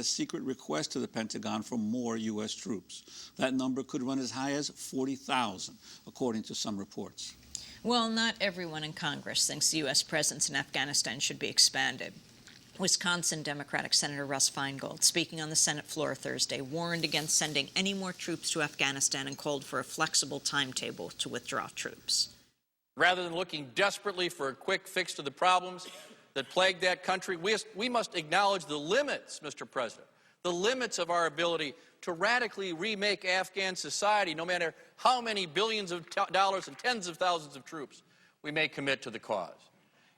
a secret request to the Pentagon for more U.S. troops. That number could run as high as 40,000, according to some reports. Well, not everyone in Congress thinks the U.S. presence in Afghanistan should be expanded. Wisconsin Democratic Senator Russ Feingold, speaking on the Senate floor Thursday, warned against sending any more troops to Afghanistan and called for a flexible timetable to withdraw troops. Rather than looking desperately for a quick fix to the problems that plague that country, we must acknowledge the limits, Mr. President, the limits of our ability to radically remake Afghan society, no matter how many billions of dollars and tens of thousands of troops we may commit to the cause.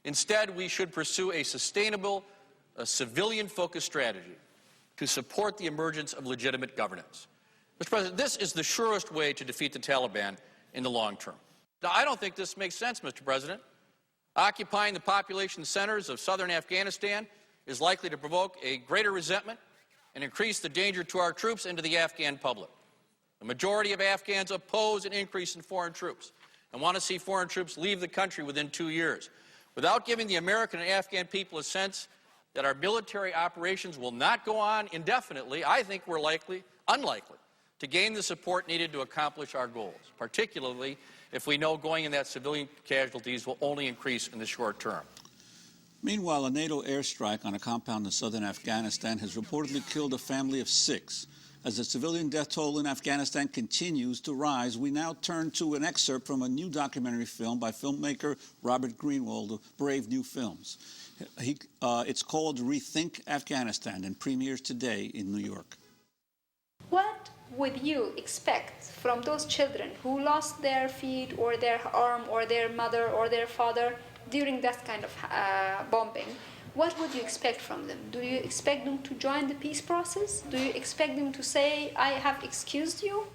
Instead, we should pursue a sustainable, civilian-focused strategy to support the emergence of legitimate governance. Mr. President, this is the surest way to defeat the Taliban in the long term. Now, I don't think this makes sense, Mr. President. Occupying the population centers of southern Afghanistan is likely to provoke a greater resentment and increase the danger to our troops and to the Afghan public. The majority of Afghans oppose an increase in foreign troops and want to see foreign troops leave the country within 2 years. Without giving the American and Afghan people a sense that our military operations will not go on indefinitely, I think we're unlikely to gain the support needed to accomplish our goals, particularly if we know going in that civilian casualties will only increase in the short term. Meanwhile, a NATO airstrike on a compound in southern Afghanistan has reportedly killed a family of 6. As the civilian death toll in Afghanistan continues to rise, we now turn to an excerpt from a new documentary film by filmmaker Robert Greenwald of Brave New Films. It's called Rethink Afghanistan and premieres today in New York. What would you expect from those children who lost their feet or their arm or their mother or their father during that kind of bombing? What would you expect from them? Do you expect them to join the peace process? Do you expect them to say, I have excused you?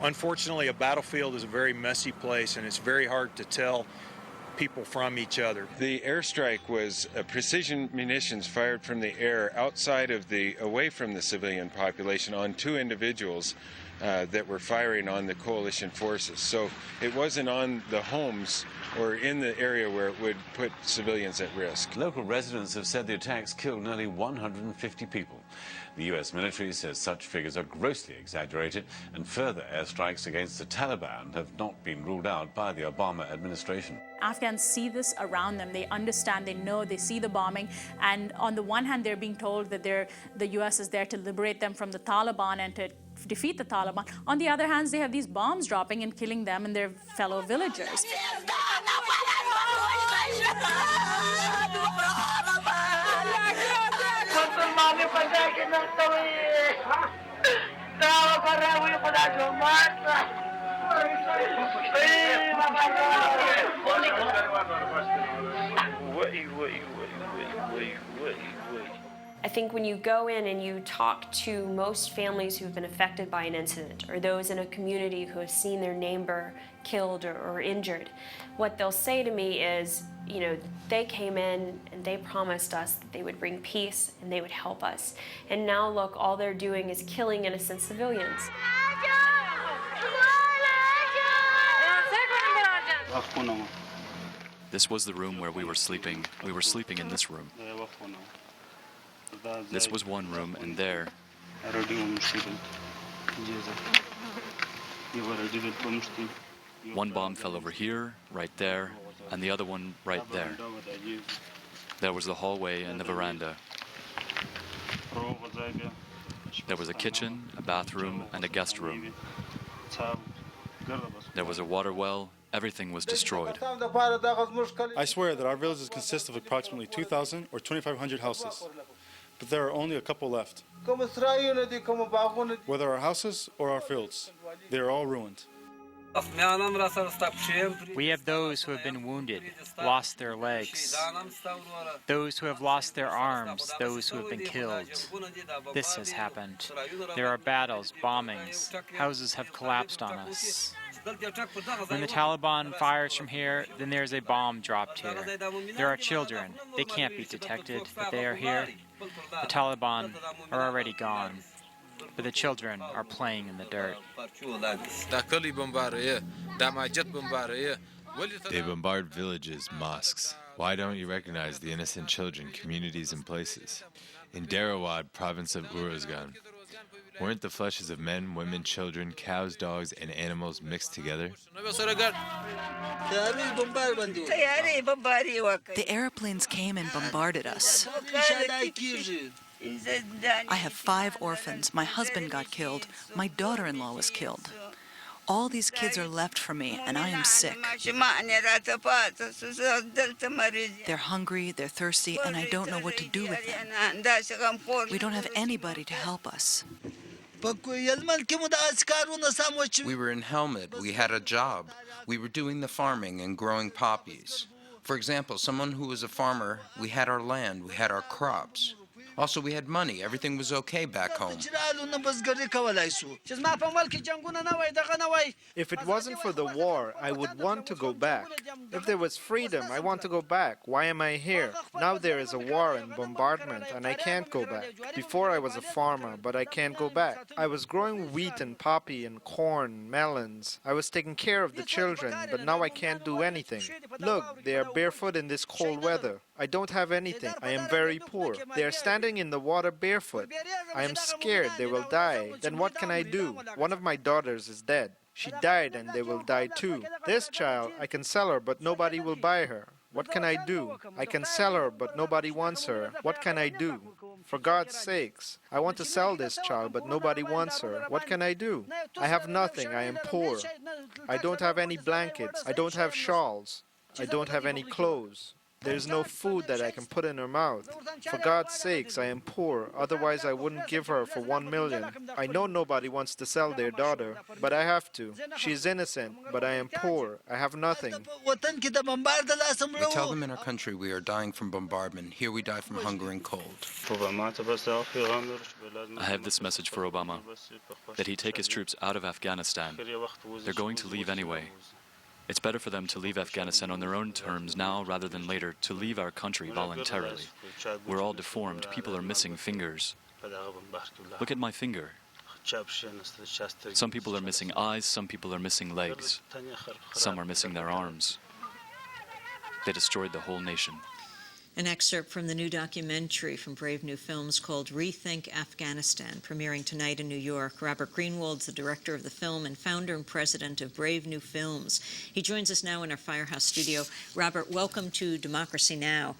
Unfortunately, a battlefield is a very messy place, and it's very hard to tell people from each other. The airstrike was precision munitions fired from the air away from the civilian population on 2 individuals that were firing on the coalition forces. So it wasn't on the homes or in the area where it would put civilians at risk. Local residents have said the attacks killed nearly 150 people. The U.S. military says such figures are grossly exaggerated, and further airstrikes against the Taliban have not been ruled out by the Obama administration. Afghans see this around them. They understand, they know, they see the bombing. And on the one hand, they're being told that the U.S. is there to liberate them from the Taliban and to defeat the Taliban. On the other hand, they have these bombs dropping and killing them and their fellow villagers. I think when you go in and you talk to most families who've been affected by an incident, or those in a community who have seen their neighbor killed or injured, what they'll say to me is, you know, they came in and they promised us that they would bring peace and they would help us. And now look, all they're doing is killing innocent civilians. This was the room where we were sleeping. We were sleeping in this room. This was one room, and there. One bomb fell over here, right there, and the other one right there. There was the hallway and the veranda. There was a kitchen, a bathroom, and a guest room. There was a water well. Everything was destroyed. I swear that our villages consist of approximately 2,000 or 2,500 houses, but there are only a couple left. Whether our houses or our fields, they are all ruined. We have those who have been wounded, lost their legs, those who have lost their arms, those who have been killed. This has happened. There are battles, bombings. Houses have collapsed on us. When the Taliban fires from here, then there's a bomb dropped here. There are children. They can't be detected, but they are here. The Taliban are already gone, but the children are playing in the dirt. They bombard villages, mosques, Why don't you recognize the innocent children, communities, and places? In Darawad, province of Uruzgan, weren't the fleshes of men, women, children, cows, dogs, and animals mixed together? The airplanes came and bombarded us. I have 5 orphans. My husband got killed. My daughter-in-law was killed. All these kids are left for me, and I am sick. They're hungry, they're thirsty, and I don't know what to do with them. We don't have anybody to help us. We were in Helmand. We had a job. We were doing the farming and growing poppies. For example, someone who was a farmer, we had our land, we had our crops. Also, we had money. Everything was okay back home. If it wasn't for the war, I would want to go back. If there was freedom, I want to go back. Why am I here? Now there is a war and bombardment, and I can't go back. Before I was a farmer, but I can't go back. I was growing wheat and poppy and corn, melons. I was taking care of the children, but now I can't do anything. Look, they are barefoot in this cold weather. I don't have anything. I am very poor. They are standing in the water barefoot. I am scared they will die. Then what can I do? One of my daughters is dead. She died and they will die too. This child, I can sell her, but nobody will buy her. What can I do? I can sell her, but nobody wants her. What can I do? For God's sakes, I want to sell this child, but nobody wants her. What can I do? I have nothing. I am poor. I don't have any blankets. I don't have shawls. I don't have any clothes. There's no food that I can put in her mouth. For God's sakes, I am poor, otherwise I wouldn't give her for 1 million. I know nobody wants to sell their daughter, but I have to. She is innocent, but I am poor. I have nothing. We tell them in our country we are dying from bombardment. Here we die from hunger and cold. I have this message for Obama, that he take his troops out of Afghanistan. They're going to leave anyway. It's better for them to leave Afghanistan on their own terms now rather than later, to leave our country voluntarily. We're all deformed. People are missing fingers. Look at my finger. Some people are missing eyes, some people are missing legs. Some are missing their arms. They destroyed the whole nation. An excerpt from the new documentary from Brave New Films called Rethink Afghanistan, premiering tonight in New York. Robert Greenwald's the director of the film and founder and president of Brave New Films. He joins us now in our Firehouse studio. Robert, welcome to Democracy Now!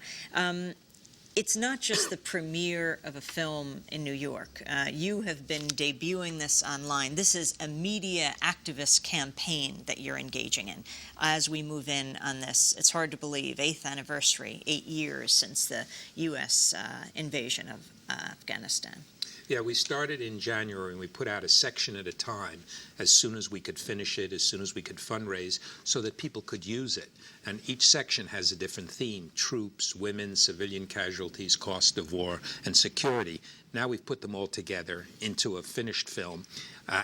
It's not just the premiere of a film in New York. You have been debuting this online. This is a media activist campaign that you're engaging in as we move in on this. It's hard to believe, 8th anniversary, 8 years since the U.S. invasion of Afghanistan. Yeah, we started in January and we put out a section at a time as soon as we could finish it, as soon as we could fundraise, so that people could use it. And each section has a different theme: troops, women, civilian casualties, cost of war, and security. Now we've put them all together into a finished film,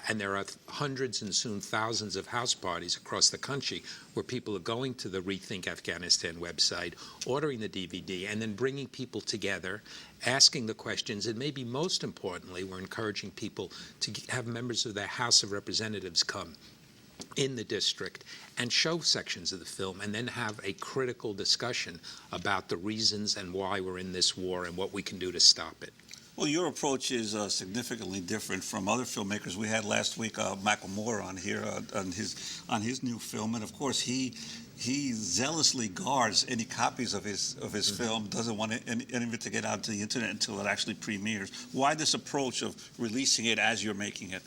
and there are hundreds and soon thousands of house parties across the country where people are going to the Rethink Afghanistan website, ordering the DVD, and then bringing people together, asking the questions, and maybe most importantly, we're encouraging people to have members of their House of Representatives come in the district and show sections of the film, and then have a critical discussion about the reasons and why we're in this war and what we can do to stop it. Well, your approach is significantly different from other filmmakers. We had last week Macklemore on here on his new film, and of course he zealously guards any copies of his film. Doesn't want any of it to get out to the internet until it actually premieres. Why this approach of releasing it as you're making it?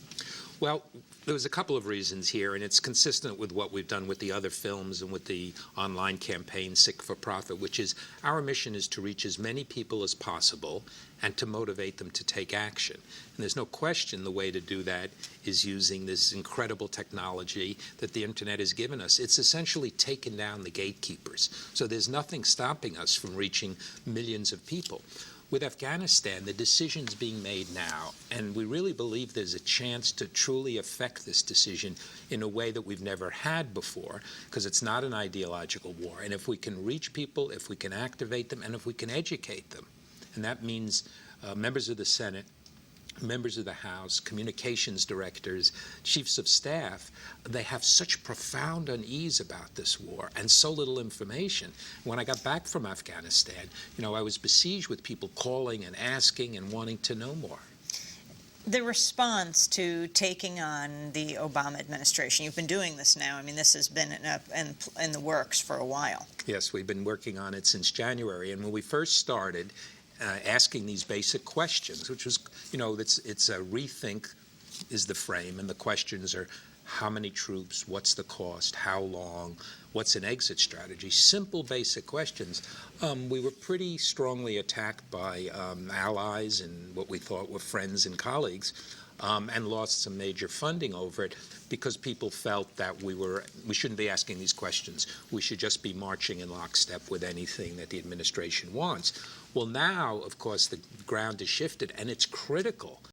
Well, there was a couple of reasons here, and it's consistent with what we've done with the other films and with the online campaign, Sick for Profit, which is our mission is to reach as many people as possible and to motivate them to take action. And there's no question the way to do that is using this incredible technology that the internet has given us. It's essentially taken down the gatekeepers. So there's nothing stopping us from reaching millions of people. With Afghanistan, the decision's being made now, and we really believe there's a chance to truly affect this decision in a way that we've never had before, because it's not an ideological war. And if we can reach people, if we can activate them, and if we can educate them, and that means members of the Senate, members of the House, communications directors, chiefs of staff, they have such profound unease about this war and so little information. When I got back from Afghanistan, I was besieged with people calling and asking and wanting to know more. The response to taking on the Obama administration, you've been doing this now. I mean, this has been in the works for a while. Yes, we've been working on it since January. And when we first started asking these basic questions, which was, it's a rethink is the frame, and the questions are how many troops, what's the cost, how long, what's an exit strategy, simple basic questions. We were pretty strongly attacked by allies and what we thought were friends and colleagues, and lost some major funding over it because people felt that we shouldn't be asking these questions. We should just be marching in lockstep with anything that the administration wants. Well, now, of course, the ground has shifted, and it's critical